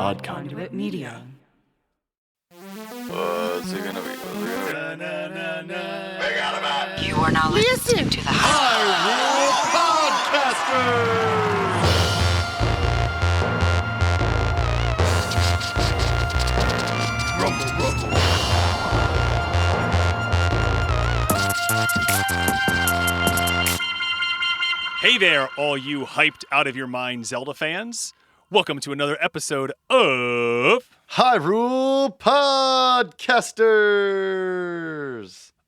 Odd Conduit Media. What's it gonna be? You are now listening to the Hey there, all you hyped out of your mind Zelda fans. Welcome to another episode of Hyrule Podcasters!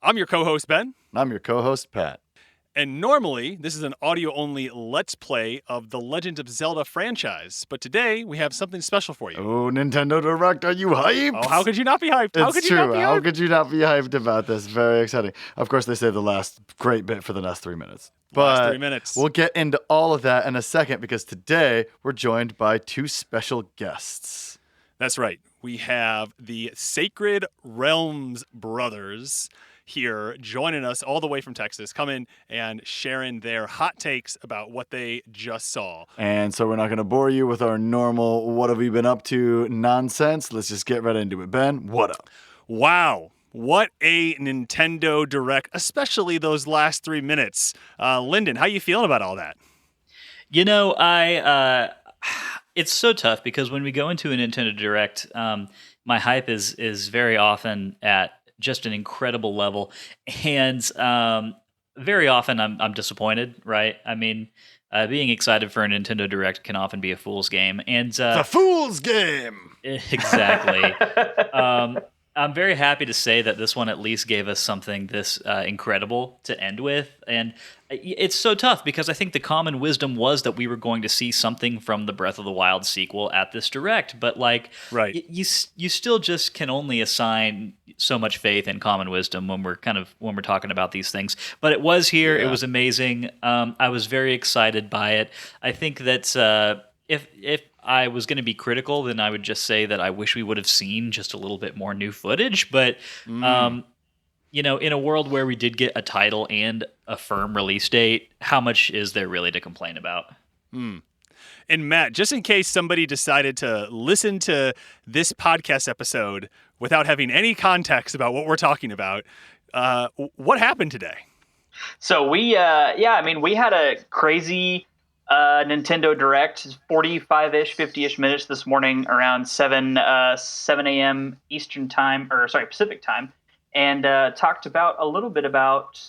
I'm your co-host, Ben. And I'm your co-host, Pat. And normally, this is an audio-only Let's Play of the Legend of Zelda franchise. But today, we have something special for you. Oh, Nintendo Direct, are you hyped? Oh, how could you not be hyped? How It's could you true. not be How hyped? could you not be hyped about this? Very exciting. Of course, they say the last great bit for the last 3 minutes. But Last 3 minutes. we'll get into all of that in a second because today we're joined by two special guests. That's right. We have the Sacred Realms brothers here joining us all the way from Texas, coming and sharing their hot takes about what they just saw. And so we're not going to bore you with our normal what have we been up to nonsense. Let's just get right into it. Ben, what up? Wow. What a Nintendo Direct, especially those last 3 minutes. Lyndon, how you feeling about all that? You know, it's so tough because when we go into a Nintendo Direct, my hype is very often at just an incredible level, and very often I'm disappointed. Right? I mean, being excited for a Nintendo Direct can often be a fool's game, and The Fool's Game! exactly. I'm very happy to say that this one at least gave us something this incredible to end with. And it's so tough because I think the common wisdom was that we were going to see something from the Breath of the Wild sequel at this Direct. But like, Right. you still just can only assign so much faith in common wisdom when we're talking about these things. But it was here. Yeah. It was amazing. I was very excited by it. I think that if I was going to be critical, then I would just say that I wish we would have seen just a little bit more new footage. But, you know, in a world where we did get a title and a firm release date, how much is there really to complain about? And Matt, just in case somebody decided to listen to this podcast episode without having any context about what we're talking about, what happened today? So we had a crazy Nintendo Direct, 45-ish, 50-ish minutes this morning around 7 a.m. Pacific time, and talked about a little bit about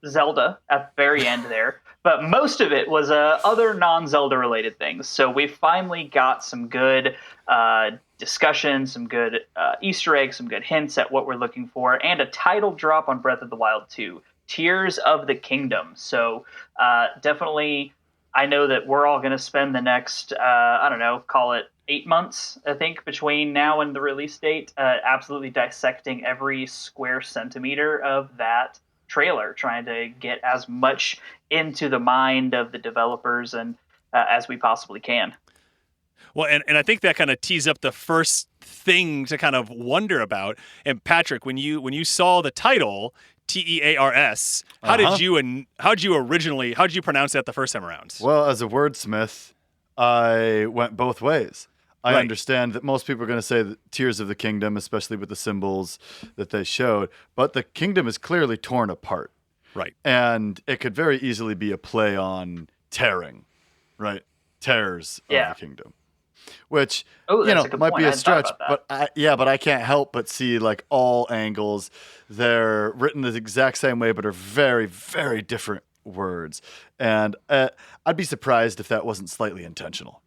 Zelda at the very end there. But most of it was other non-Zelda related things. So we finally got some good discussion, some good Easter eggs, some good hints at what we're looking for, and a title drop on Breath of the Wild 2, Tears of the Kingdom. So definitely, I know that we're all going to spend the next, call it 8 months, I think, between now and the release date, absolutely dissecting every square centimeter of that trailer, trying to get as much into the mind of the developers and as we possibly can. Well, and I think that kind of tees up the first thing to kind of wonder about. And Patrick, when you saw the title, TEARS, how did you pronounce that the first time around? Well, as a wordsmith, I went both ways. I Right. understand that most people are going to say that Tears of the Kingdom, especially with the symbols that they showed, but the kingdom is clearly torn apart. Right. And it could very easily be a play on tearing, right? Tears of the kingdom. Which, That's a good might point. be I a hadn't thought stretch, about that. but I can't help but see like all angles. They're written the exact same way, but are very, very different words. And I'd be surprised if that wasn't slightly intentional.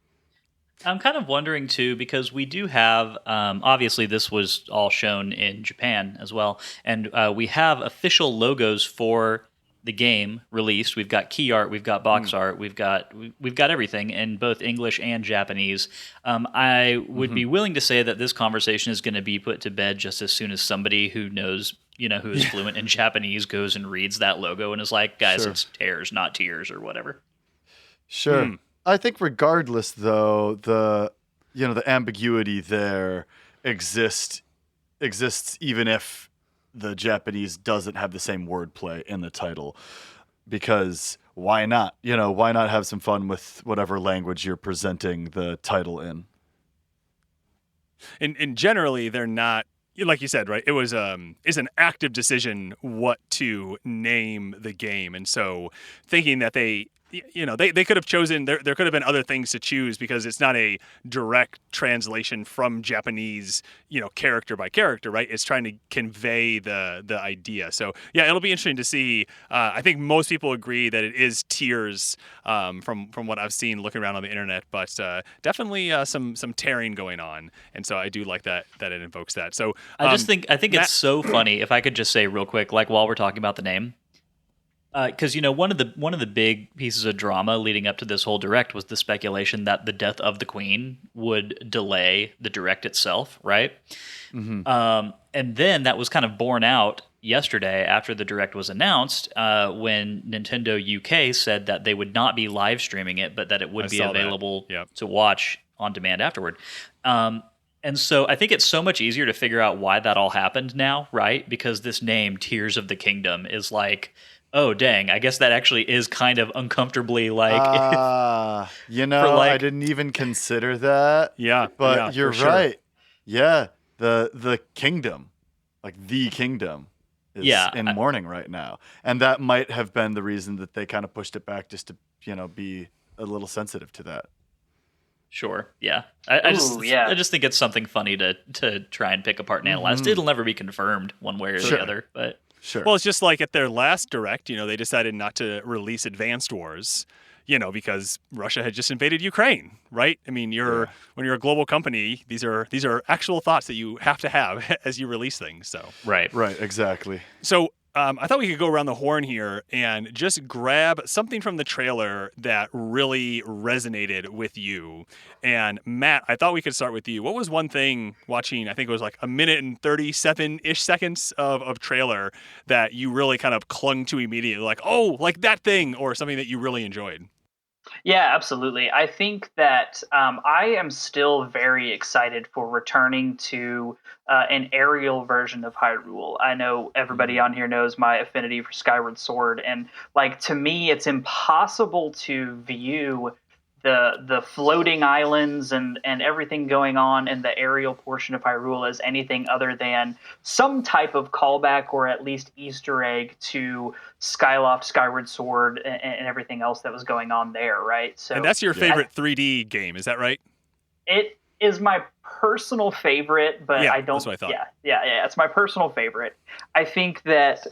I'm kind of wondering too, because we do have, obviously this was all shown in Japan as well, and we have official logos for the game released. We've got key art, we've got box art, we've got everything in both English and Japanese. I would be willing to say that this conversation is going to be put to bed just as soon as somebody who knows, who is fluent in Japanese goes and reads that logo and is like, guys, Sure. it's tears, not tears, or whatever. Sure. I think regardless, though, the ambiguity there exists even if the Japanese doesn't have the same wordplay in the title, because why not? Why not have some fun with whatever language you're presenting the title in? And generally they're not, like you said, right? It was is an active decision what to name the game, and so thinking that they could have chosen, there could have been other things to choose because it's not a direct translation from Japanese, character by character, right? It's trying to convey the idea. So yeah, it'll be interesting to see. I think most people agree that it is tiers from what I've seen looking around on the internet, but definitely some tearing going on, and so I do like that it invokes that. So I think it's so funny. If I could just say real quick, like while we're talking about the name. Because one of the big pieces of drama leading up to this whole direct was the speculation that the death of the Queen would delay the direct itself, right? Mm-hmm. And then that was kind of borne out yesterday after the direct was announced, when Nintendo UK said that they would not be live streaming it, but that it would be available to watch on demand afterward. And so I think it's so much easier to figure out why that all happened now, right? Because this name, Tears of the Kingdom, is like, oh, dang, I guess that actually is kind of uncomfortably like... I didn't even consider that. Yeah. But you're right. Yeah, the kingdom, like the kingdom, is in mourning right now. And that might have been the reason that they kind of pushed it back just to, be a little sensitive to that. Sure, yeah. I just think it's something funny to try and pick apart and analyze. Mm-hmm. It'll never be confirmed one way or the other, but... Sure. Well, it's just like at their last direct, they decided not to release Advanced Wars, because Russia had just invaded Ukraine, right? I mean, when you're a global company, these are actual thoughts that you have to have as you release things. So right, exactly. So I thought we could go around the horn here and just grab something from the trailer that really resonated with you. And Matt, I thought we could start with you. What was one thing watching, I think it was like 1 minute and 37-ish seconds of trailer that you really kind of clung to immediately? Like, oh, like that thing, or something that you really enjoyed? Yeah, absolutely. I think that I am still very excited for returning to an aerial version of Hyrule. I know everybody on here knows my affinity for Skyward Sword, and to me, it's impossible to view the floating islands and everything going on in the aerial portion of Hyrule as anything other than some type of callback or at least Easter egg to Skyloft, Skyward Sword, and everything else that was going on there, right? So, and that's your favorite 3D game, is that right? It is my personal favorite, but I don't. That's what I thought. Yeah, it's my personal favorite. I think that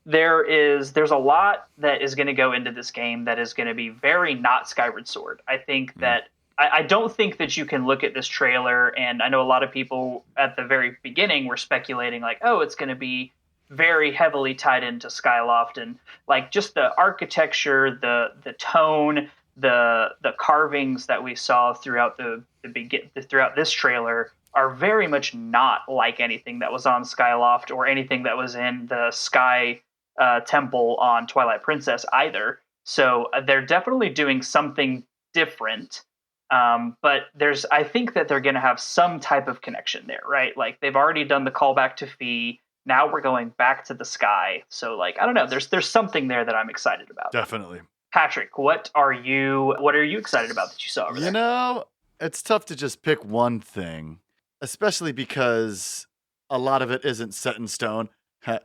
there's a lot that is going to go into this game that is going to be very not Skyward Sword. I think that I don't think that you can look at this trailer, and I know a lot of people at the very beginning were speculating like, oh, it's going to be very heavily tied into Skyloft, and like just the architecture, the tone, the carvings that we saw throughout throughout this trailer are very much not like anything that was on Skyloft or anything that was in the Sky Temple on Twilight Princess either. So they're definitely doing something different. But I think that they're going to have some type of connection there, right? Like they've already done the callback to Fee. Now we're going back to the sky. So like, I don't know, there's something there that I'm excited about. Definitely. Patrick, what are you excited about that you saw over there? It's tough to just pick one thing, especially because a lot of it isn't set in stone. I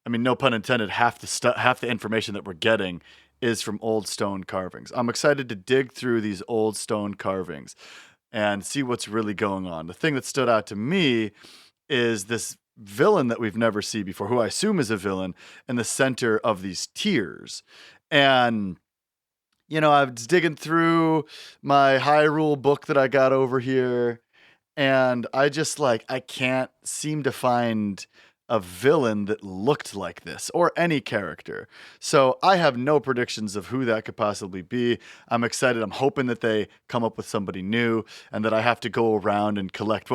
mean, no pun intended, half the information that we're getting is from old stone carvings. I'm excited to dig through these old stone carvings and see what's really going on. The thing that stood out to me is this villain that we've never seen before, who I assume is a villain, in the center of these tiers. And I was digging through my Hyrule book that I got over here, and I just I can't seem to find a villain that looked like this, or any character. So I have no predictions of who that could possibly be. I'm excited. I'm hoping that they come up with somebody new, and that I have to go around and collect,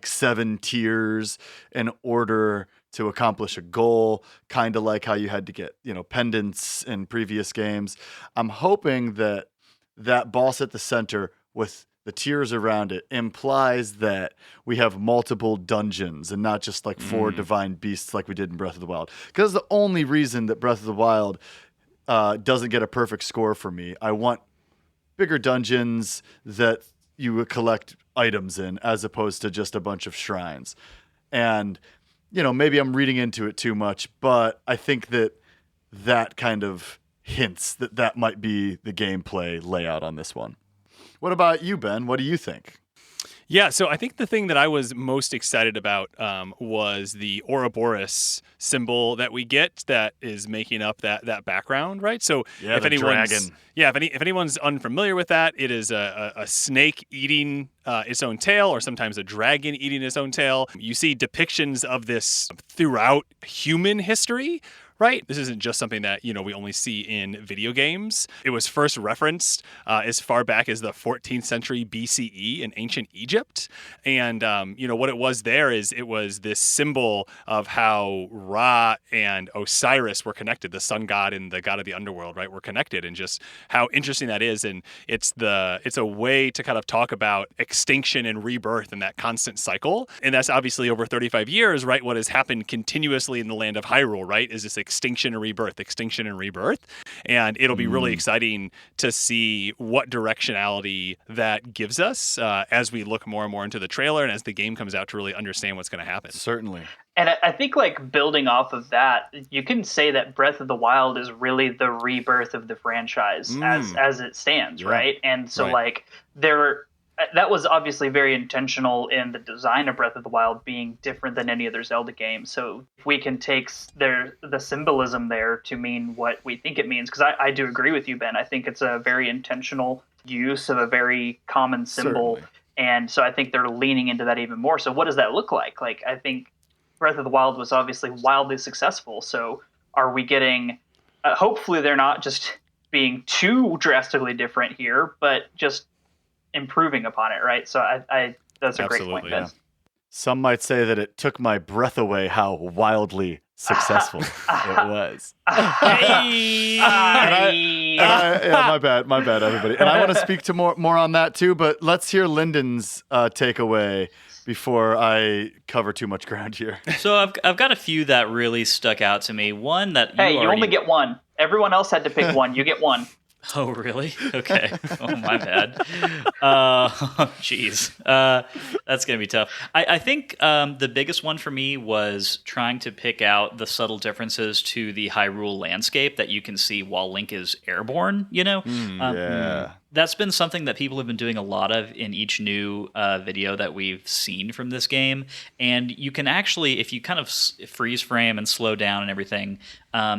7 tiers in order to accomplish a goal, kind of like how you had to get, pendants in previous games. I'm hoping that boss at the center with the tiers around it implies that we have multiple dungeons and not just 4 divine beasts like we did in Breath of the Wild. Because the only reason that Breath of the Wild doesn't get a perfect score for me. I want bigger dungeons that you collect items in, as opposed to just a bunch of shrines. And maybe I'm reading into it too much, but I think that kind of hints that might be the gameplay layout on this one. What about you, Ben? What do you think? Yeah, so I think the thing that I was most excited about was the Ouroboros symbol that we get that is making up that background, right? So if anyone's if anyone's unfamiliar with that, it is a snake eating its own tail, or sometimes a dragon eating its own tail. You see depictions of this throughout human history. Right? This isn't just something that, we only see in video games. It was first referenced as far back as the 14th century BCE in ancient Egypt. And, what it was there is it was this symbol of how Ra and Osiris were connected, the sun god and the god of the underworld, right? Were connected, and just how interesting that is. And it's a way to kind of talk about extinction and rebirth and that constant cycle. And that's obviously over 35 years, right? What has happened continuously in the land of Hyrule, right? Is this extinction and rebirth. And it'll be really exciting to see what directionality that gives us as we look more and more into the trailer and as the game comes out to really understand what's going to happen. Certainly. And I think, like, building off of that, you can say that Breath of the Wild is really the rebirth of the franchise as it stands, right? And so, like, that was obviously very intentional in the design of Breath of the Wild being different than any other Zelda game. So if we can take the symbolism there to mean what we think it means, because I do agree with you, Ben. I think it's a very intentional use of a very common symbol. Certainly. And so I think they're leaning into that even more. So what does that look like? Like, I think Breath of the Wild was obviously wildly successful. So are we getting, hopefully they're not just being too drastically different here, but just improving upon it, right? So I that's a great point, Ben. Some might say that it took my breath away how wildly successful it was. My bad, everybody. And I want to speak to more on that too, but let's hear Lyndon's takeaway before I cover too much ground here. So I've got a few that really stuck out to me. One that you only get one. Everyone else had to pick one. You get one. Oh, really? Okay. Oh, my bad. Jeez. That's going to be tough. I think the biggest one for me was trying to pick out the subtle differences to the Hyrule landscape that you can see while Link is airborne, That's been something that people have been doing a lot of in each new video that we've seen from this game. And you can actually, if you kind of freeze frame and slow down and everything,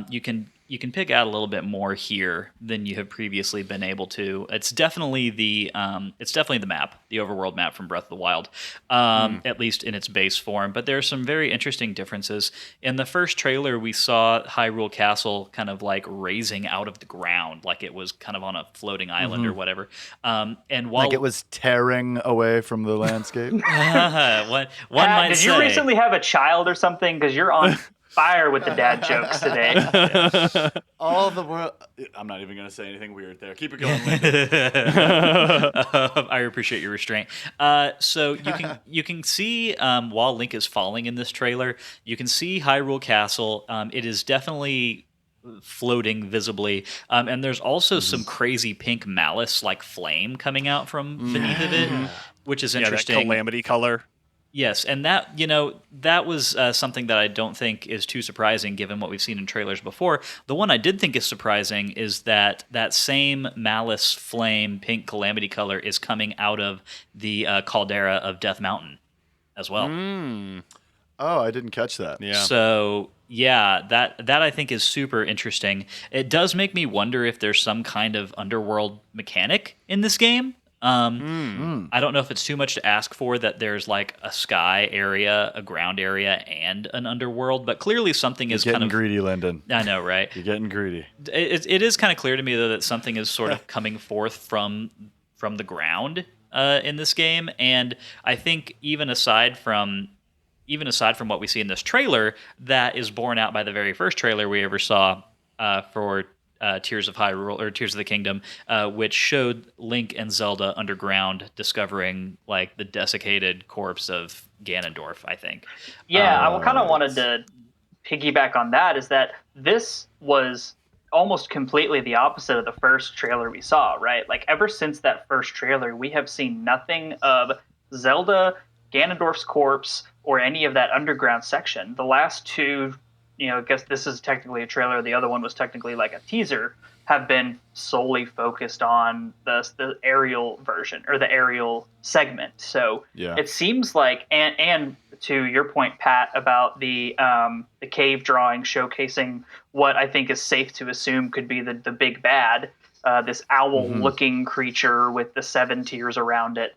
you can pick out a little bit more here than you have previously been able to. It's definitely the map, the overworld map from Breath of the Wild, at least in its base form. But there are some very interesting differences. In the first trailer, we saw Hyrule Castle kind of like raising out of the ground, like it was kind of on a floating island or whatever. And while like it was tearing away from the landscape. one might did say. You recently have a child or something? Because you're on fire with the dad jokes today. All the world. I'm not even going to say anything weird there. Keep it going, Lyndon. I appreciate your restraint. So you can see while Link is falling in this trailer, you can see Hyrule Castle. It is definitely floating visibly, and there's also some crazy pink malice like flame coming out from beneath of it, which is interesting. That calamity color. Yes, and that was something that I don't think is too surprising given what we've seen in trailers before. The one I did think is surprising is that same malice flame pink calamity color is coming out of the caldera of Death Mountain as well. Oh, I didn't catch that. Yeah. So yeah, that I think is super interesting. It does make me wonder if there's some kind of underworld mechanic in this game. I don't know if it's too much to ask for that there's like a sky area, a ground area, and an underworld, but clearly something is kind of greedy, Lyndon. I know, right? You're getting greedy. It is kind of clear to me though that something is sort of coming forth from the ground in this game, and I think even aside from what we see in this trailer, that is borne out by the very first trailer we ever saw for Tears of Hyrule or Tears of the Kingdom, which showed Link and Zelda underground discovering like the desiccated corpse of Ganondorf, I think. Yeah, I kind of wanted to piggyback on that, is that this was almost completely the opposite of the first trailer we saw, right? Like ever since that first trailer, we have seen nothing of Zelda, Ganondorf's corpse, or any of that underground section. The last two, I guess this is technically a trailer. The other one was technically like a teaser. Have been solely focused on the aerial version or the aerial segment. So it seems like, and to your point, Pat, about the cave drawing showcasing what I think is safe to assume could be the big bad, this owl-looking creature with the 7 tiers around it.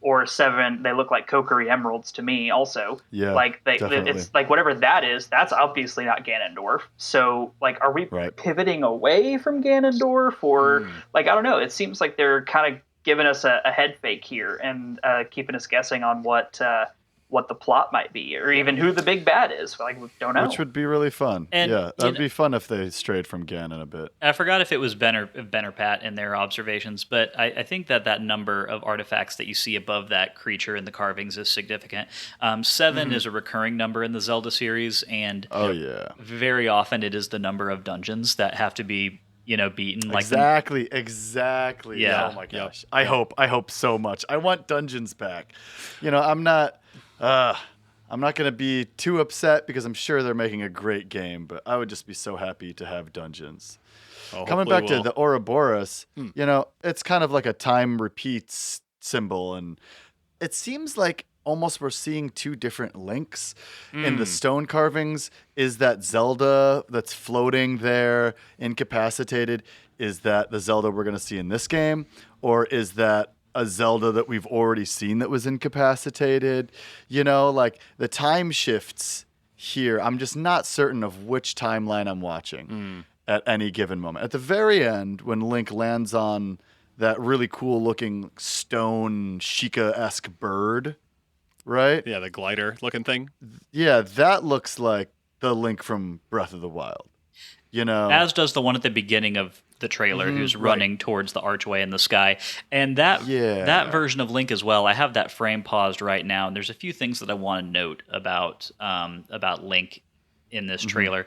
Or 7, they look like Kokiri emeralds to me also. Yeah, like definitely. it's like whatever that is, that's obviously not Ganondorf. So like, are we pivoting away from Ganondorf, or like, I don't know. It seems like they're kind of giving us a head fake here and keeping us guessing on what the plot might be, or even who the big bad is. Like, we don't know. Which would be really fun. And, that'd be fun if they strayed from Ganon a bit. I forgot if it was Ben or Pat in their observations, but I think that number of artifacts that you see above that creature in the carvings is significant. 7 is a recurring number in the Zelda series, and very often it is the number of dungeons that have to be beaten. Exactly. Yeah. Oh my gosh. I hope so much. I want dungeons back. I'm not going to be too upset because I'm sure they're making a great game, but I would just be so happy to have dungeons. Coming back to the Ouroboros, it's kind of like a time repeats symbol, and it seems like almost we're seeing two different links in the stone carvings. Is that Zelda that's floating there, incapacitated? Is that the Zelda we're going to see in this game? Or is that a Zelda that we've already seen that was incapacitated? Like the time shifts here. I'm just not certain of which timeline I'm watching at any given moment. At the very end, when Link lands on that really cool looking stone Sheikah-esque bird, right? Yeah, the glider looking thing. Yeah, that looks like the Link from Breath of the Wild. As does the one at the beginning of the trailer, who's running towards the archway in the sky. And that version of Link as well, I have that frame paused right now, and there's a few things that I want to note about Link in this trailer.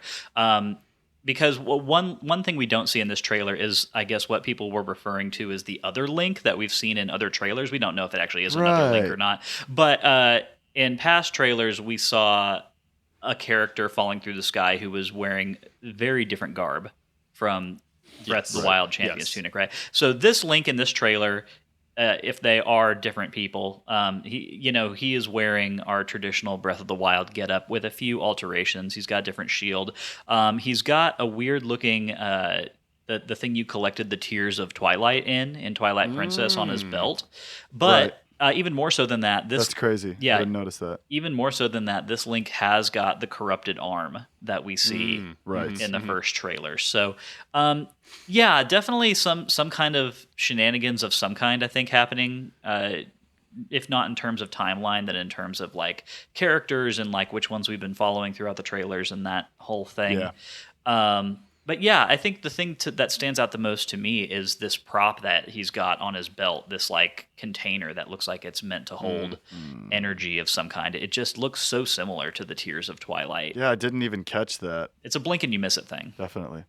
Because one thing we don't see in this trailer is, I guess, what people were referring to as the other Link that we've seen in other trailers. We don't know if it actually is another Link or not. But in past trailers, we saw a character falling through the sky who was wearing very different garb from Breath of the Wild Champion's tunic, right? So this Link in this trailer, if they are different people, he is wearing our traditional Breath of the Wild getup with a few alterations. He's got a different shield. He's got a weird looking the thing you collected the Tears of Twilight in Twilight Princess on his belt, but. Even more so than that, that's crazy. Yeah, I didn't notice that. Even more so than that, this Link has got the corrupted arm that we see in the first trailer. So, definitely some kind of shenanigans of some kind, I think, happening. If not in terms of timeline, then in terms of like characters and like which ones we've been following throughout the trailers and that whole thing. Yeah. But yeah, I think the thing that stands out the most to me is this prop that he's got on his belt, this like container that looks like it's meant to hold energy of some kind. It just looks so similar to the Tears of Twilight. Yeah, I didn't even catch that. It's a blink and you miss it thing. Definitely.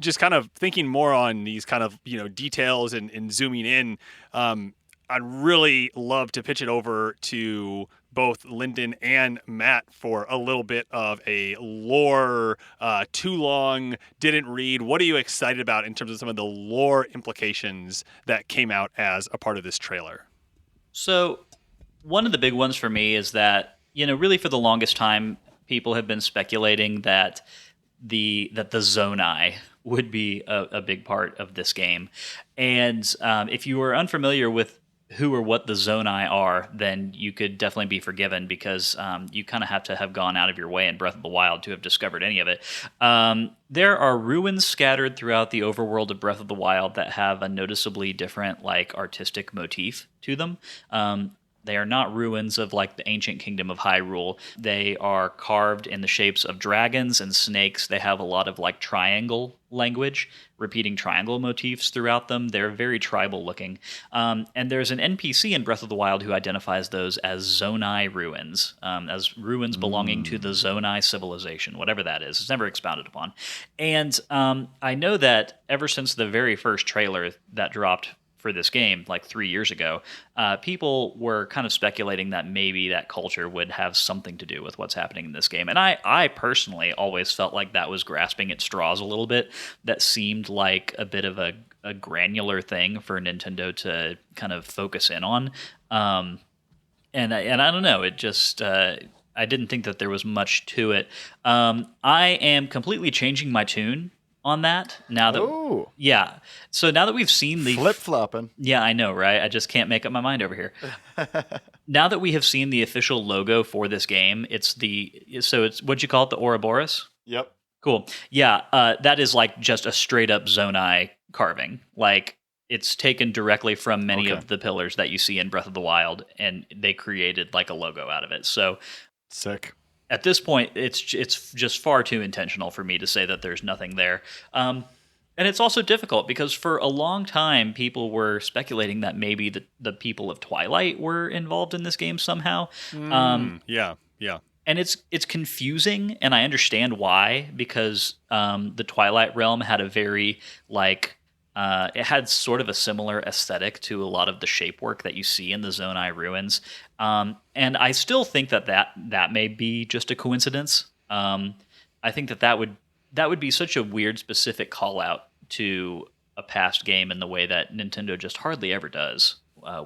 Just kind of thinking more on these kind of, details and zooming in, I'd really love to pitch it over to both Lyndon and Matt for a little bit of a lore, too long, didn't read. What are you excited about in terms of some of the lore implications that came out as a part of this trailer? So one of the big ones for me is that, really for the longest time, people have been speculating that the Zonai would be a big part of this game. And if you are unfamiliar with who or what the Zonai are, then you could definitely be forgiven because you kind of have to have gone out of your way in Breath of the Wild to have discovered any of it. There are ruins scattered throughout the overworld of Breath of the Wild that have a noticeably different, like, artistic motif to them. They are not ruins of like the ancient kingdom of Hyrule. They are carved in the shapes of dragons and snakes. They have a lot of like triangle language, repeating triangle motifs throughout them. They're very tribal looking. And there's an NPC in Breath of the Wild who identifies those as Zonai ruins, as ruins belonging to the Zonai civilization, whatever that is. It's never expounded upon. And I know that ever since the very first trailer that dropped for this game like 3 years ago, people were kind of speculating that maybe that culture would have something to do with what's happening in this game. And I personally always felt like that was grasping at straws a little bit. That seemed like a bit of a granular thing for Nintendo to kind of focus in on. And I don't know, it just... I didn't think that there was much to it. I am completely changing my tune on that now that yeah. So now that we've seen the flip-flopping. Yeah, I know, right? I just can't make up my mind over here. Now that we have seen the official logo for this game, it's what'd you call it, the Ouroboros? Yep. Cool. Yeah, that is like just a straight up Zonai carving. Like it's taken directly from many of the pillars that you see in Breath of the Wild, and they created like a logo out of it. So sick. At this point, it's just far too intentional for me to say that there's nothing there. And it's also difficult because for a long time, people were speculating that maybe the people of Twilight were involved in this game somehow. Yeah. And it's confusing, and I understand why, because the Twilight Realm had a very, like... it had sort of a similar aesthetic to a lot of the shapework that you see in the Zonai ruins. And I still think that may be just a coincidence. I think that would be such a weird specific call out to a past game in the way that Nintendo just hardly ever does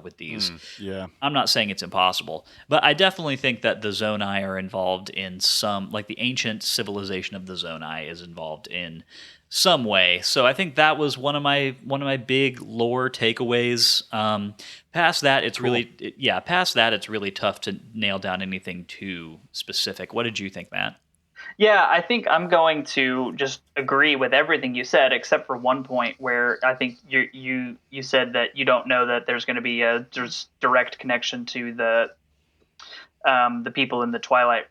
with these. Yeah. I'm not saying it's impossible, but I definitely think that the Zonai are involved in some, like the ancient civilization of the Zonai is involved in some way. So I think that was one of my big lore takeaways. Past that, it's really tough to nail down anything too specific. What did you think, Matt? Yeah, I think I'm going to just agree with everything you said, except for one point where I think you said that you don't know that there's going to be a direct connection to the people in the Twilight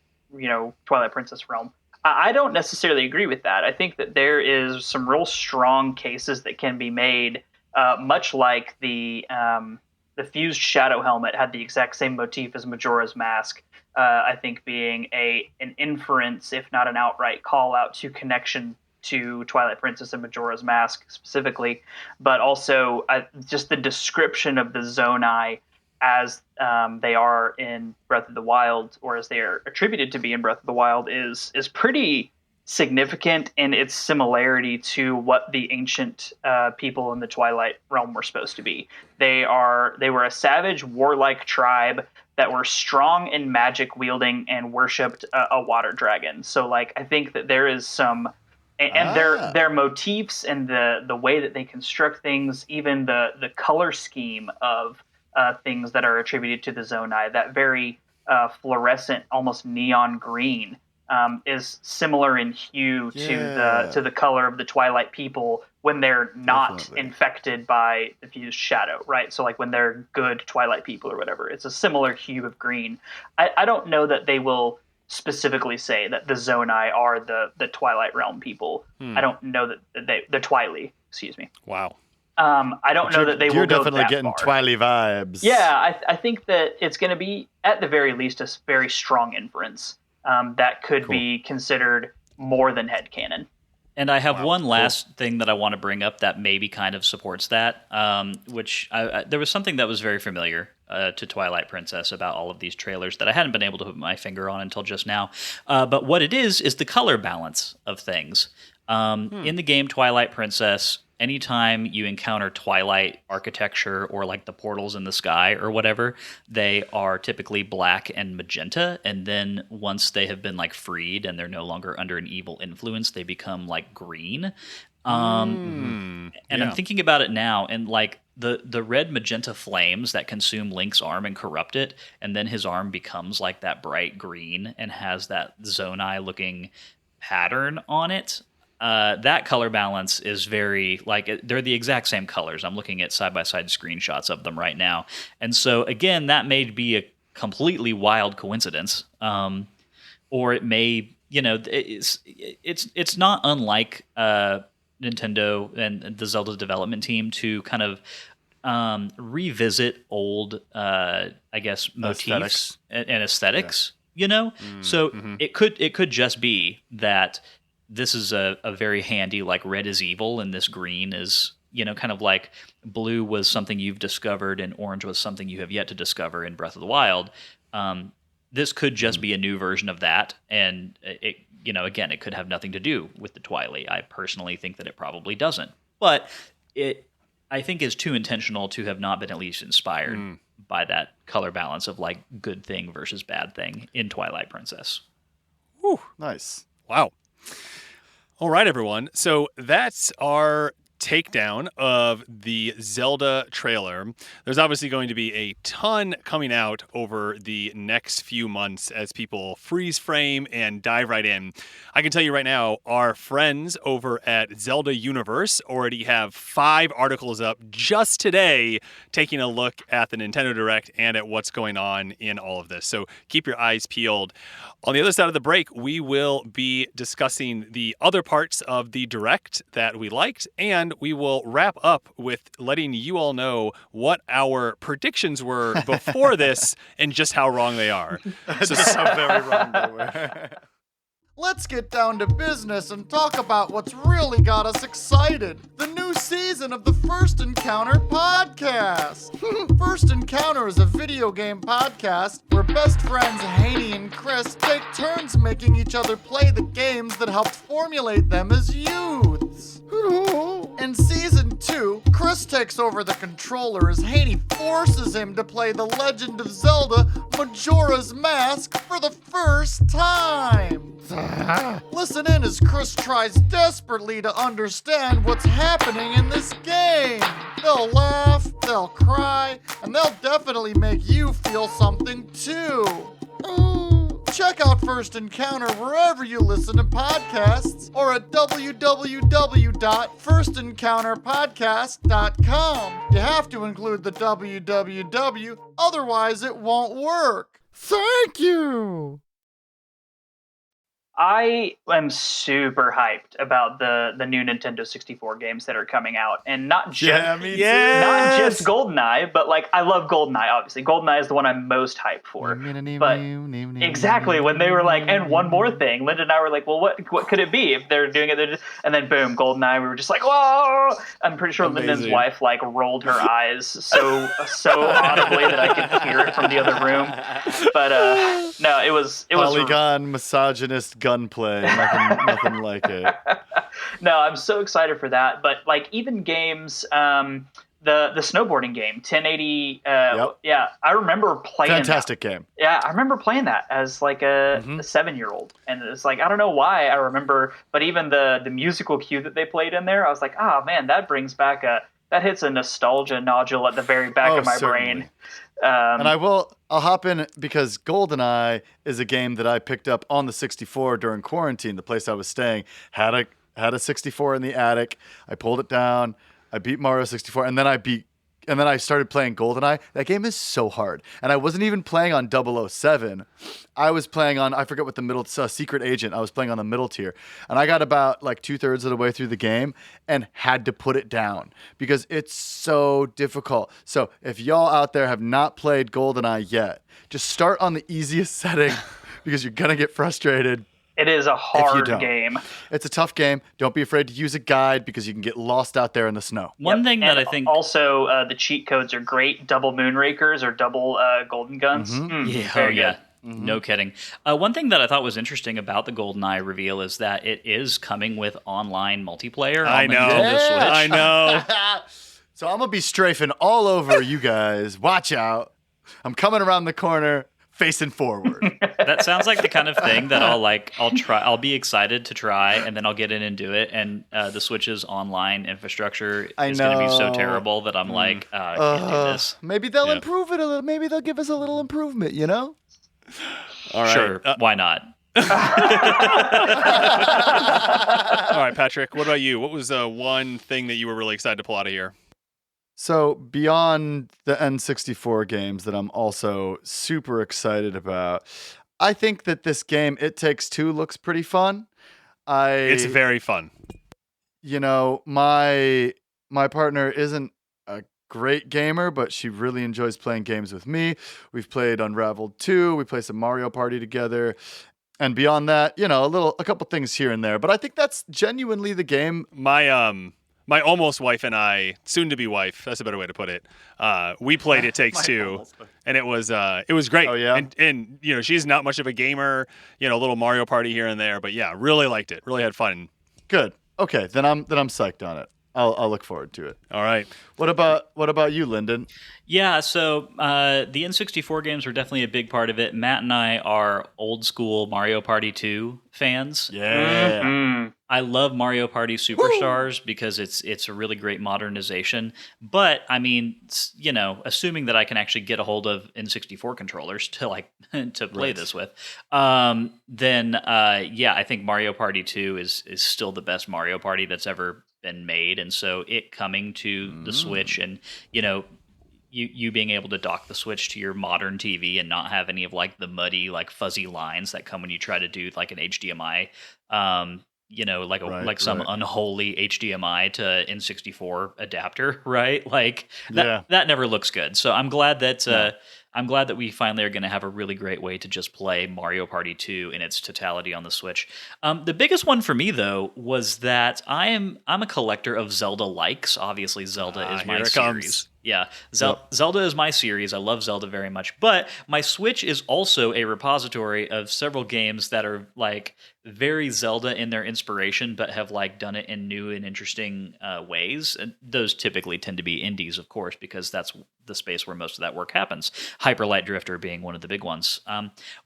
Princess realm. I don't necessarily agree with that. I think that there is some real strong cases that can be made, much like the fused shadow helmet had the exact same motif as Majora's Mask. I think being an inference, if not an outright call out to connection to Twilight Princess and Majora's Mask specifically, but also just the description of the Zonai as they are in Breath of the Wild, or as they are attributed to be in Breath of the Wild, is pretty significant in its similarity to what the ancient people in the Twilight realm were supposed to be. They were a savage, warlike tribe that were strong in magic wielding and worshipped a water dragon. So, like, I think that there is some, and their motifs and the way that they construct things, even the color scheme of things that are attributed to the Zonai, that very fluorescent, almost neon green, is similar in hue to the color of the Twilight people when they're not infected by the fused shadow, right? So like when they're good Twilight people or whatever, it's a similar hue of green. I don't know that they will specifically say that the Zonai are the Twilight Realm people. I don't know that the Twily, excuse me. Wow. I don't know that they will go that You're definitely getting Twily vibes. Yeah, I think that it's going to be, at the very least, a very strong inference that could be considered more than headcanon. And I have one last thing that I want to bring up that maybe kind of supports that, which there was something that was very familiar to Twilight Princess about all of these trailers that I hadn't been able to put my finger on until just now. But what it is the color balance of things. In the game Twilight Princess, anytime you encounter Twilight architecture or like the portals in the sky or whatever, they are typically black and magenta. And then once they have been like freed and they're no longer under an evil influence, they become like green. And I'm thinking about it now, and like the red magenta flames that consume Link's arm and corrupt it, and then his arm becomes like that bright green and has that Zonai looking pattern on it. that color balance is very they're the exact same colors. I'm looking at side-by-side screenshots of them right now. And so again, that may be a completely wild coincidence. Or it may, it's not unlike Nintendo and the Zelda development team to kind of revisit old, motifs and aesthetics. So it could just be that this is a very handy, like red is evil and this green is, kind of like blue was something you've discovered and orange was something you have yet to discover in Breath of the Wild. This could just be a new version of that, and it, again, it could have nothing to do with the Twilight. I personally think that it probably doesn't, but I think is too intentional to have not been at least inspired by that color balance of like good thing versus bad thing in Twilight Princess. Whew, nice. Wow. All right, everyone. So that's our takedown of the Zelda trailer. There's obviously going to be a ton coming out over the next few months as people freeze frame and dive right in. I can tell you right now, our friends over at Zelda Universe already have 5 articles up just today taking a look at the Nintendo Direct and at what's going on in all of this. So keep your eyes peeled. On the other side of the break, we will be discussing the other parts of the Direct that we liked, and we will wrap up with letting you all know what our predictions were before this and just how wrong they are. So how very wrong they were. Let's get down to business and talk about what's really got us excited. The new season of the First Encounter podcast. First Encounter is a video game podcast where best friends Haney and Chris take turns making each other play the games that helped formulate them as youths. In season 2, Chris takes over the controller as Haney forces him to play The Legend of Zelda Majora's Mask for the first time. Listen in as Chris tries desperately to understand what's happening in this game. They'll laugh, they'll cry, and they'll definitely make you feel something too. Check out First Encounter wherever you listen to podcasts or at www.firstencounterpodcast.com. You have to include the www, otherwise it won't work. Thank you! I am super hyped about the new Nintendo 64 games that are coming out, and not just not just GoldenEye, but like I love GoldenEye. Obviously, GoldenEye is the one I'm most hyped for. But exactly when they were like, and one more thing, Linda and I were like, well, what could it be if they're doing it? And then boom, GoldenEye. We were just like, whoa! I'm pretty sure Amazing. Linda's wife like rolled her eyes so audibly that I could hear it from the other room. But no, it was Polygon misogynist gunplay, nothing like it. No, I'm so excited for that. But like even games, the snowboarding game, 1080. Yep. Yeah, I remember playing. Fantastic game. Yeah, I remember playing that as like a 7-year-old, and it's like I don't know why I remember, but even the musical cue that they played in there, I was like, oh man, that brings back that hits a nostalgia nodule at the very back of my brain. And I'll hop in because GoldenEye is a game that I picked up on the 64 during quarantine. The place I was staying had a 64 in the attic. I pulled it down. I beat Mario 64, and then I started playing GoldenEye. That game is so hard. And I wasn't even playing on 007. I was playing on, I forget what the middle, Secret Agent. I was playing on the middle tier. And I got about like 2/3 of the way through the game and had to put it down because it's so difficult. So if y'all out there have not played GoldenEye yet, just start on the easiest setting because you're going to get frustrated. It is a hard game. It's a tough game. Don't be afraid to use a guide because you can get lost out there in the snow. One thing that I think also the cheat codes are great. Double Moonrakers or double Golden Guns. Very good. No kidding. One thing that I thought was interesting about the GoldenEye reveal is that it is coming with online multiplayer on the Nintendo Switch. I know. So I'm going to be strafing all over you guys. Watch out. I'm coming around the corner. Facing forward. That sounds like the kind of thing that I'll be excited to try, and then I'll get in and do it. And the Switch's online infrastructure is going to be so terrible that I'm like, I can't do this. Maybe they'll improve it a little. Maybe they'll give us a little improvement, you know? All right. Sure, why not? All right, Patrick, what about you? What was one thing that you were really excited to pull out of here? So beyond the N64 games that I'm also super excited about, I think that this game, It Takes Two, looks pretty fun. It's very fun. My partner isn't a great gamer, but she really enjoys playing games with me. We've played Unraveled 2, we play some Mario Party together. And beyond that, a couple things here and there. But I think that's genuinely the game. My almost wife and I, soon to be wife, that's a better way to put it. We played It Takes Two, and it was great. Oh yeah, and she's not much of a gamer. A little Mario Party here and there, but yeah, really liked it. Really had fun. Good. Okay, then I'm psyched on it. I'll look forward to it. All right. What about you, Lyndon? Yeah, so the N64 games were definitely a big part of it. Matt and I are old school Mario Party 2 fans. Yeah. Mm-hmm. I love Mario Party Superstars because it's a really great modernization. But I mean, assuming that I can actually get a hold of N64 controllers to to play this with, then I think Mario Party 2 is still the best Mario Party that's ever been made. And so it coming to the Switch and you being able to dock the Switch to your modern TV and not have any of the muddy fuzzy lines that come when you try to do an HDMI some unholy HDMI to N64 adapter, right? That never looks good. So I'm glad that we finally are going to have a really great way to just play Mario Party 2 in its totality on the Switch. The biggest one for me though was that I'm a collector of Zelda likes. Obviously, Zelda is my series. Yeah, Zelda is my series. I love Zelda very much. But my Switch is also a repository of several games that are very Zelda in their inspiration, but have done it in new and interesting ways. And those typically tend to be indies, of course, because that's the space where most of that work happens. Hyper Light Drifter being one of the big ones.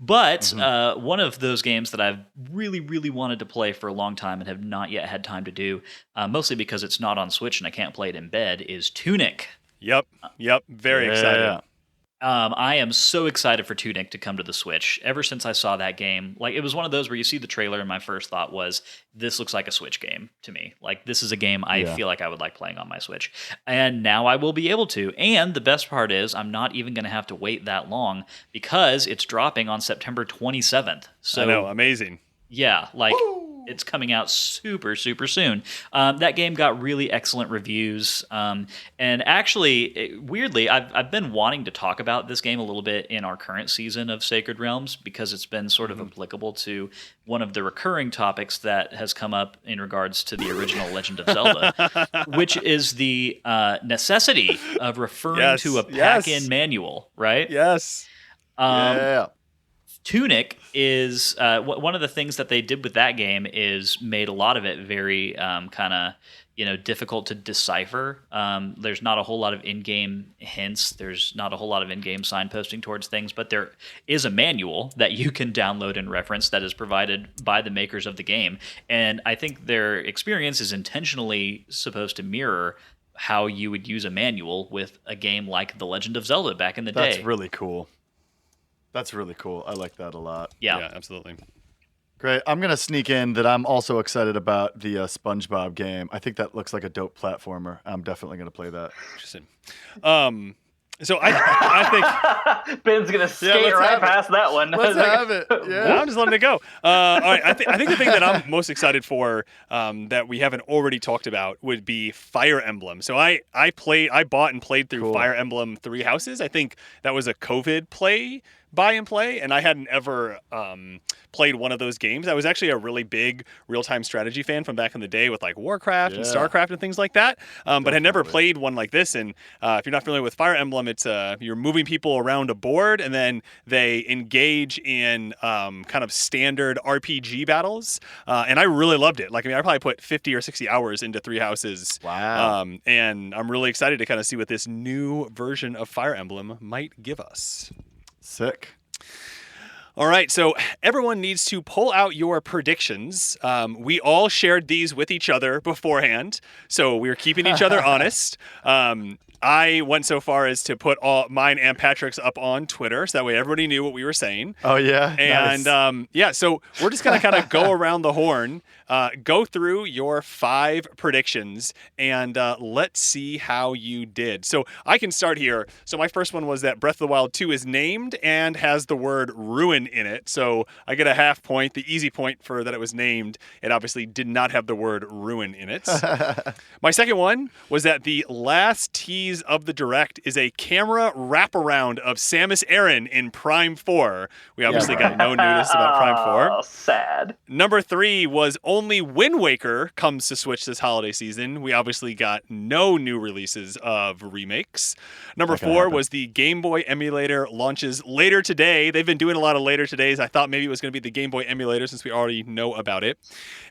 But one of those games that I've really, really wanted to play for a long time and have not yet had time to do, mostly because it's not on Switch and I can't play it in bed, is Tunic. Yep. Very excited. I am so excited for Tunic to come to the Switch. Ever since I saw that game, it was one of those where you see the trailer and my first thought was, this looks like a Switch game to me. This is a game I feel like I would like playing on my Switch. And now I will be able to. And the best part is I'm not even going to have to wait that long because it's dropping on September 27th. So, I know, amazing. Yeah, it's coming out super, super soon. That game got really excellent reviews. And actually, weirdly, I've been wanting to talk about this game a little bit in our current season of Sacred Realms because it's been sort of applicable to one of the recurring topics that has come up in regards to the original Legend of Zelda, which is the necessity of referring to a pack-in manual, right? Yes. Tunic is one of the things that they did with that game is made a lot of it very difficult to decipher. There's not a whole lot of in-game hints. There's not a whole lot of in-game signposting towards things, but there is a manual that you can download and reference that is provided by the makers of the game. And I think their experience is intentionally supposed to mirror how you would use a manual with a game like The Legend of Zelda back in the day. That's really cool. I like that a lot. Yeah, absolutely. Great. I'm going to sneak in that I'm also excited about the SpongeBob game. I think that looks like a dope platformer. I'm definitely going to play that. Interesting. So I think Ben's gonna skate right past that one. Let's have it. Yeah, I'm just letting it go. All right, I think the thing that I'm most excited for that we haven't already talked about would be Fire Emblem. So I bought and played through Fire Emblem Three Houses. I think that was a COVID buy and play, and I hadn't ever played one of those games. I was actually a really big real-time strategy fan from back in the day with Warcraft and StarCraft and things like that, but had never played one like this. And if you're not familiar with Fire Emblem, it's you're moving people around a board, and then they engage in kind of standard RPG battles. And I really loved it. I probably put 50 or 60 hours into Three Houses. Wow. And I'm really excited to kind of see what this new version of Fire Emblem might give us. Sick. All right, so everyone needs to pull out your predictions. We all shared these with each other beforehand, so we're keeping each other honest. I went so far as to put all mine and Patrick's up on Twitter, so that way everybody knew what we were saying. Oh, yeah? And Nice. So we're just going to kind of go around the horn, go through your 5 predictions, and let's see how you did. So I can start here. So my first one was that Breath of the Wild 2 is named and has the word ruin in it. So I get a half point, the easy point for that it was named. It obviously did not have the word ruin in it. My second one was that the last tease of the Direct is a camera wraparound of Samus Aran in Prime 4. We obviously got no notice about Prime 4. Oh, sad. Number 3 was only Wind Waker comes to Switch this holiday season. We obviously got no new releases of remakes. Number 4 was the Game Boy emulator launches later today. They've been doing a lot of later todays. I thought maybe it was going to be the Game Boy emulator since we already know about it.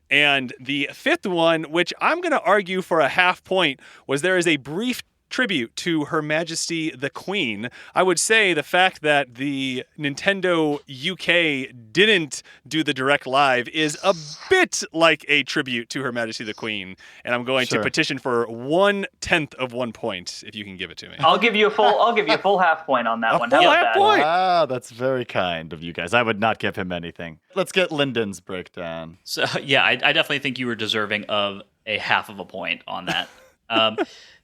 And the 5th one, which I'm going to argue for a half point, was there is a brief tribute to Her Majesty the Queen. I would say the fact that the Nintendo UK didn't do the Direct Live is a bit like a tribute to Her Majesty the Queen, and I'm going to petition for 1/10 of 1 point if you can give it to me. I'll give you a full half point on that one. How full about half that? point? Wow, that's very kind of you guys. I would not give him anything. Let's get Lyndon's breakdown. So yeah, I definitely think you were deserving of a half of a point on that.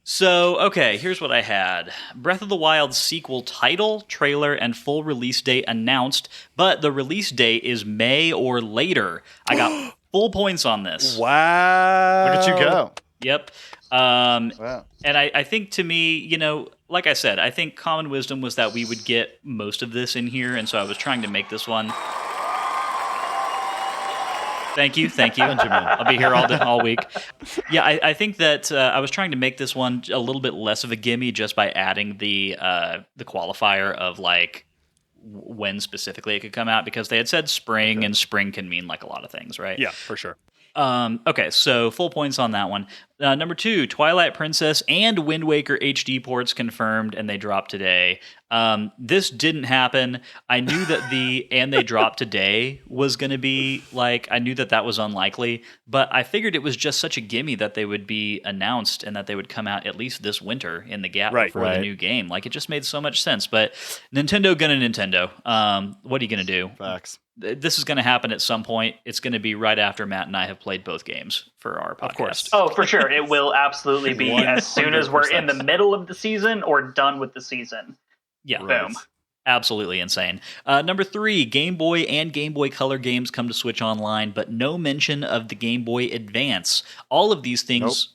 So, okay, here's what I had. Breath of the Wild sequel title, trailer, and full release date announced, but the release date is May or later. I got full points on this. Wow. Look at you go. Yep. Wow. And I think to me, like I said, I think common wisdom was that we would get most of this in here, and so I was trying to make this one. Thank you. Benjamin. I'll be here all week. Yeah, I think that I was trying to make this one a little bit less of a gimme just by adding the qualifier of like when specifically it could come out, because they had said spring, and spring can mean like a lot of things, right? Yeah, for sure. Okay, so full points on that one. Number 2, Twilight Princess and Wind Waker HD ports confirmed, and they dropped today. This didn't happen. I knew that and they dropped today was going to be like, I knew that was unlikely, but I figured it was just such a gimme that they would be announced and that they would come out at least this winter in the gap before the new game. Like, it just made so much sense. But Nintendo gonna Nintendo. What are you going to do? Facts. This is going to happen at some point. It's going to be right after Matt and I have played both games for our podcast. Of course. Oh, for sure. It will absolutely be as soon as we're in the middle of the season or done with the season. Yeah. Boom. Absolutely insane. Number 3, Game Boy and Game Boy Color games come to Switch Online, but no mention of the Game Boy Advance. All of these things,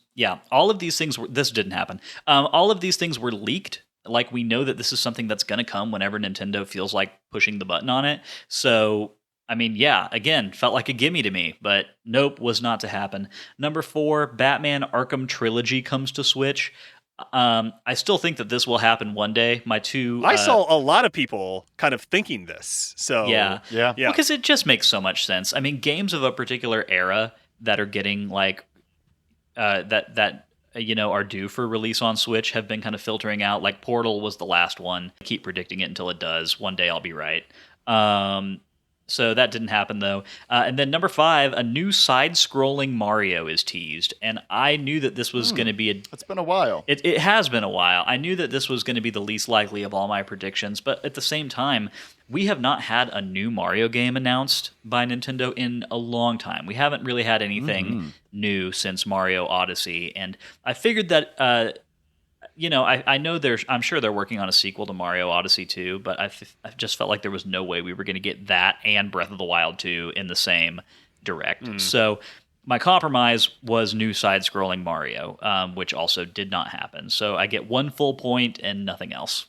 all of these things this didn't happen. All of these things were leaked. Like, we know that this is something that's going to come whenever Nintendo feels like pushing the button on it. So, I mean, yeah, again, felt like a gimme to me, but nope, was not to happen. Number 4, Batman Arkham Trilogy comes to Switch. I still think that this will happen one day. I saw a lot of people kind of thinking this. So yeah. Because it just makes so much sense. I mean, games of a particular era that are getting like are due for release on Switch have been kind of filtering out. Like Portal was the last one. I keep predicting it until it does. One day I'll be right. So that didn't happen, though. And then number 5, a new side-scrolling Mario is teased. And I knew that this was going to be It's been a while. It has been a while. I knew that this was going to be the least likely of all my predictions. But at the same time, we have not had a new Mario game announced by Nintendo in a long time. We haven't really had anything new since Mario Odyssey. And I figured that... I know I'm sure they're working on a sequel to Mario Odyssey 2, but I just felt like there was no way we were going to get that and Breath of the Wild 2 in the same Direct. So my compromise was new side-scrolling Mario, which also did not happen. So I get 1 full point and nothing else.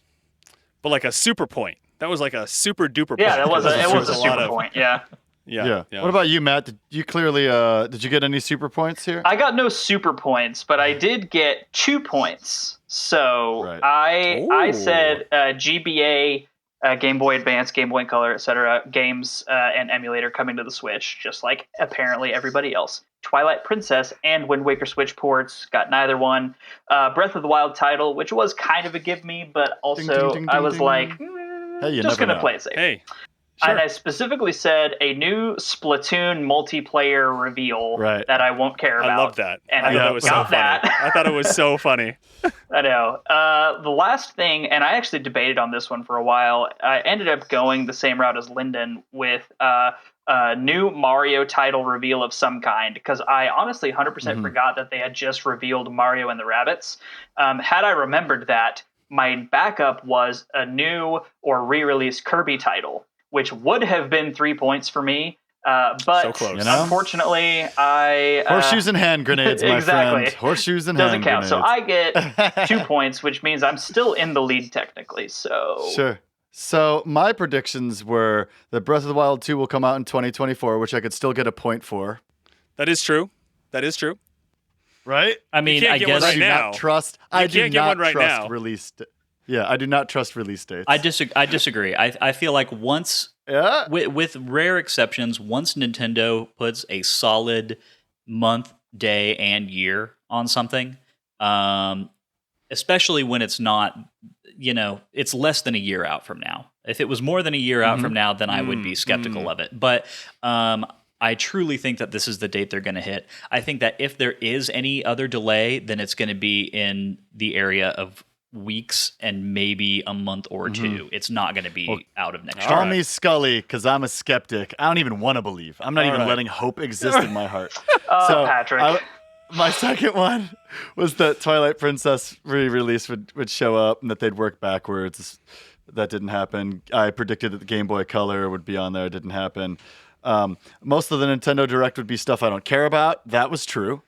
But like a super point. That was like a super duper point. Yeah, it was a super point. Yeah. Yeah. What about you, Matt? Did you get any super points here? I got no super points, but I did get 2 points. So I said GBA, Game Boy Advance, Game Boy Color, etc. games and emulator coming to the Switch, just like apparently everybody else. Twilight Princess and Wind Waker Switch ports, got neither one. Breath of the Wild title, which was kind of a give me, but also I was like, hey, you just never gonna know. play it safe. Hey, And I specifically said a new Splatoon multiplayer reveal that I won't care about. I love that. And I thought it was so funny. I thought it was so funny. I know. The last thing, and I actually debated on this one for a while, I ended up going the same route as Lyndon with a new Mario title reveal of some kind, because I honestly 100% forgot that they had just revealed Mario and the Rabbids. Had I remembered that, my backup was a new or re-released Kirby title, which would have been 3 points for me. But so close. Unfortunately, I... horseshoes and hand grenades, my friend. Horseshoes and hand grenades. Doesn't count. So I get 2 points, which means I'm still in the lead technically. So Sure. So my predictions were that Breath of the Wild 2 will come out in 2024, which I could still get a point for. That is true. Right? I mean, I guess right now. I do not right trust now. release. Yeah, I do not trust release dates. I disagree. I feel like once, with rare exceptions, once Nintendo puts a solid month, day, and year on something, especially when it's not, it's less than a year out from now. If it was more than a year out from now, then I would be skeptical of it. But I truly think that this is the date they're going to hit. I think that if there is any other delay, then it's going to be in the area of weeks and maybe a month or two. It's not going to be out of next year. Call me Scully, because I'm a skeptic. I don't even want to believe. I'm not even letting hope exist in my heart. Oh, Patrick. My second one was that Twilight Princess re-release would show up and that they'd work backwards. That didn't happen. I predicted that the Game Boy Color would be on there. It didn't happen. Most of the Nintendo Direct would be stuff I don't care about. That was true.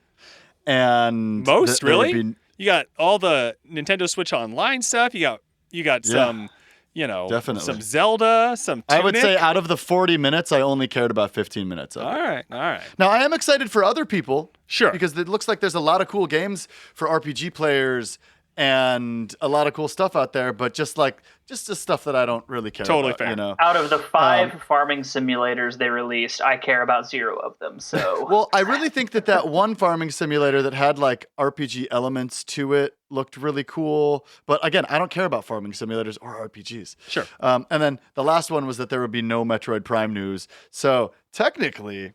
And really? You got all the Nintendo Switch Online stuff. You got some, definitely some Zelda, some Tunic. I would say out of the 40 minutes, I only cared about 15 minutes of it. All right. Now, I am excited for other people. Sure. Because it looks like there's a lot of cool games for RPG players and a lot of cool stuff out there, but just the stuff that I don't really care about. Totally fair. Out of the 5 farming simulators they released, I care about 0 of them. So well, I really think that one farming simulator that had like RPG elements to it looked really cool. But again, I don't care about farming simulators or RPGs. Sure. And then the last one was that there would be no Metroid Prime news. So technically,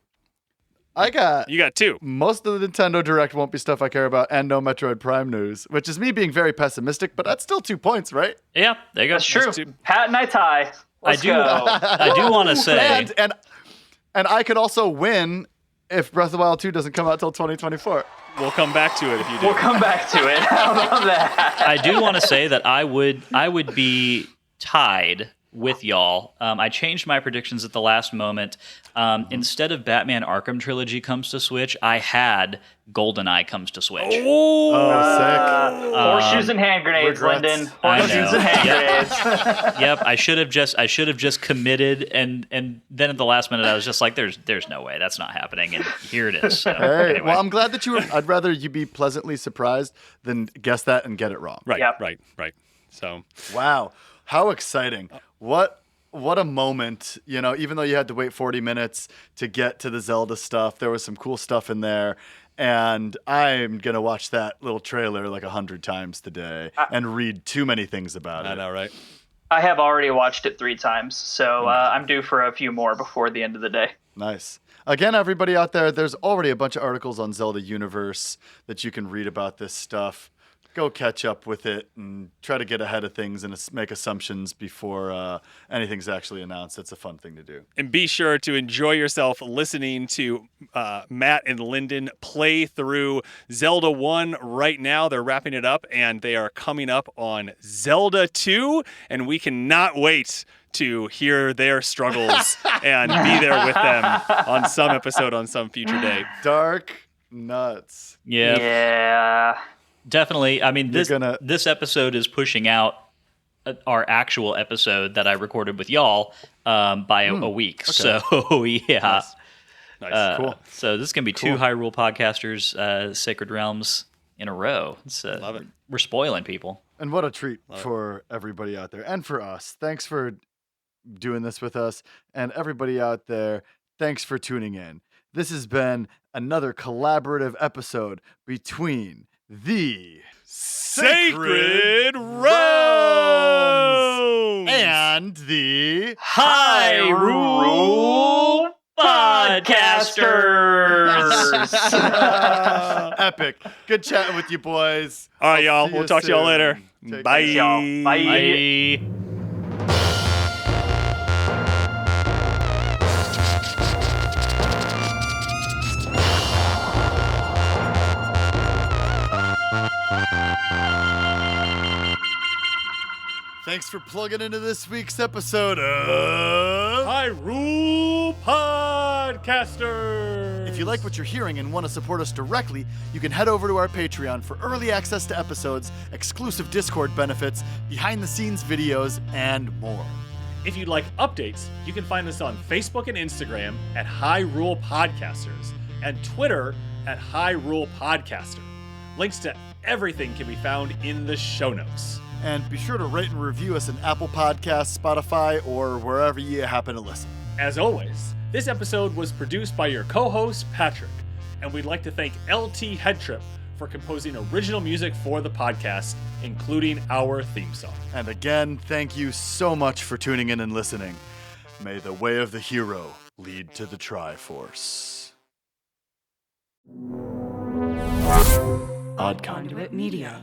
you got 2. Most of the Nintendo Direct won't be stuff I care about, and no Metroid Prime news, which is me being very pessimistic, but that's still 2 points, right? Yeah, there you go. That's true. Pat and I tie. Let's go. I do want to say, and I could also win if Breath of the Wild 2 doesn't come out till 2024. We'll come back to it if you do. We'll come back to it. How about that? I do want to say that I would be tied with y'all. I changed my predictions at the last moment. Instead of Batman Arkham Trilogy comes to Switch, I had GoldenEye comes to Switch. Sick. Horseshoes and hand grenades, Lyndon. Horseshoes and hand grenades. Yep, I should have just committed, and then at the last minute I was just like, there's no way that's not happening, and here it is. So, hey, anyway. well, I'm glad that I'd rather you be pleasantly surprised than guess that and get it wrong. Right. Yep. Right. So wow, how exciting! What a moment, even though you had to wait 40 minutes to get to the Zelda stuff, there was some cool stuff in there. And I'm going to watch that little trailer like 100 times today and read too many things about it. I know, right? I have already watched it 3 times, so I'm due for a few more before the end of the day. Nice. Again, everybody out there, there's already a bunch of articles on Zelda Universe that you can read about this stuff. Go catch up with it and try to get ahead of things and make assumptions before anything's actually announced. That's a fun thing to do. And be sure to enjoy yourself listening to Matt and Lyndon play through Zelda 1 right now. They're wrapping it up, and they are coming up on Zelda 2, and we cannot wait to hear their struggles and be there with them on some episode on some future day. Dark nuts. Yeah. Definitely. I mean, this episode is pushing out our actual episode that I recorded with y'all by a week. Okay. So, yeah. Nice. Cool. So this is going to be 2 Hyrule podcasters, Sacred Realms in a row. Love it. We're spoiling people. And what a treat for everybody out there and for us. Thanks for doing this with us. And everybody out there, thanks for tuning in. This has been another collaborative episode between the Sacred Realms and and the Hyrule Podcasters. Epic. Good chatting with you boys. All right, y'all. See We'll you talk to y'all soon. later. Take Bye. care. Y'all. Bye. Bye. Thanks for plugging into this week's episode of Hyrule Podcasters. If you like what you're hearing and want to support us directly, you can head over to our Patreon for early access to episodes, exclusive Discord benefits, behind-the-scenes videos, and more. If you'd like updates, you can find us on Facebook and Instagram at Hyrule Podcasters and Twitter at Hyrule Podcaster. Links to everything can be found in the show notes. And be sure to rate and review us in Apple Podcasts, Spotify, or wherever you happen to listen. As always, this episode was produced by your co-host, Patrick, and we'd like to thank LT Headtrip for composing original music for the podcast, including our theme song. And again, thank you so much for tuning in and listening. May the way of the hero lead to the Triforce. Odd Conduit Media.